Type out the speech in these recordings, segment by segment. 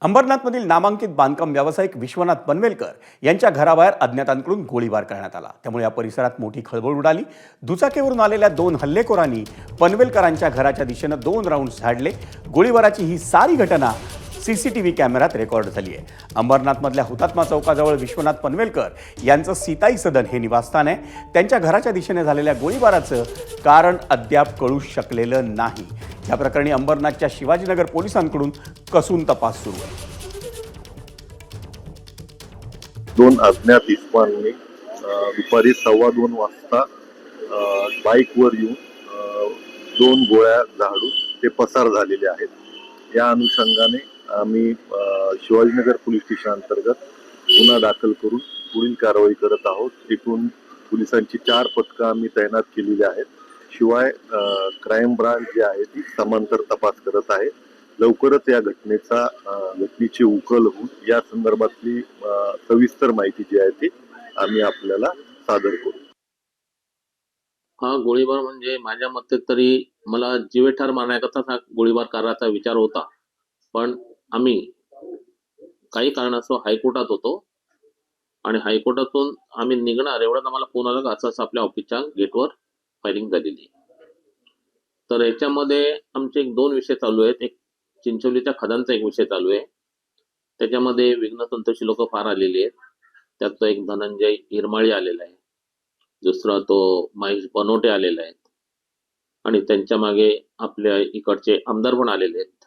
अंबरनाथमधील नामांकित बांधकाम व्यावसायिक विश्वनाथ पनवेलकर यांच्या घराबाहेर अज्ञातांकडून गोळीबार करण्यात आला। त्यामुळे या परिसरात मोठी खळबळ उडाली। दुचाकीवरून आलेल्या दोन हल्लेखोरांनी पनवेलकरांच्या घराच्या दिशेने 2 राऊंड्स झाडले। गोळीबाराची ही सारी घटना सीसीटीव्ही कॅमेऱ्यात रेकॉर्ड झाली आहे। अंबरनाथमधल्या हुतात्मा चौकाजवळ विश्वनाथ पनवेलकर यांचं सीताई सदन हे निवासस्थान आहे। त्यांच्या घराच्या दिशेने झालेल्या गोळीबाराचं कारण अद्याप कळू शकलेलं नाही। या प्रकरणी अंबरनाथच्या शिवाजीनगर पोलिसांकडून कसून तपास सुरू आहे। 2 अज्ञात इसमांनी दुपारी 2:15 वाजता बाईकवर येऊन 2 गोळ्या झाडून ते पसार झालेले आहेत। या अनुषंगाने आम्ही शिवाजीनगर पोलीस स्टेशन अंतर्गत गुन्हा दाखल करून पुढील कारवाई करत आहोत। एकूण पोलिसांची 4 पथकं आम्ही तैनात केलेली आहेत। शिवाय क्राईम ब्रांच जी आहे ती समांतर तपास करत आहे। लवकरच या घटनेची उकल होऊन या संदर्भातली सविस्तर माहिती जी आहे ती आम्ही आपल्याला सादर करू। हा गोळीबार म्हणजे माझ्या मते तरी मला जीवेठार मारण्याकरता हा गोळीबार करायचा विचार होता, पण आम्ही काही कारणास्तव हायकोर्टात होतो आणि हायकोर्टातून आम्ही निघणार एवढ्यात आम्हाला फोन आला की असं आपल्या ऑफिसच्या गेटवर फायरिंग झालेली। तर याच्यामध्ये आमचे 2 विषय चालू आहेत। एक चिंचोलीच्या खदानचा एक विषय चालू आहे, त्याच्यामध्ये विघ्नसंतोषी लोक फार आलेली आहेत। त्यात तो एक धनंजय हिरमाळी आलेला आहे, दुसरा तो महेश बनोटे आलेला आहेत आणि त्यांच्या मागे आपल्या इकडचे आमदार पण आलेले आहेत।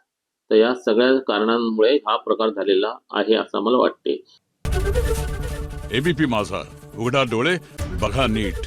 तर या सगळ्या कारणांमुळे हा प्रकार झालेला आहे असं मला वाटते। एबीपी माझा, उघडा डोळे बघा नीट।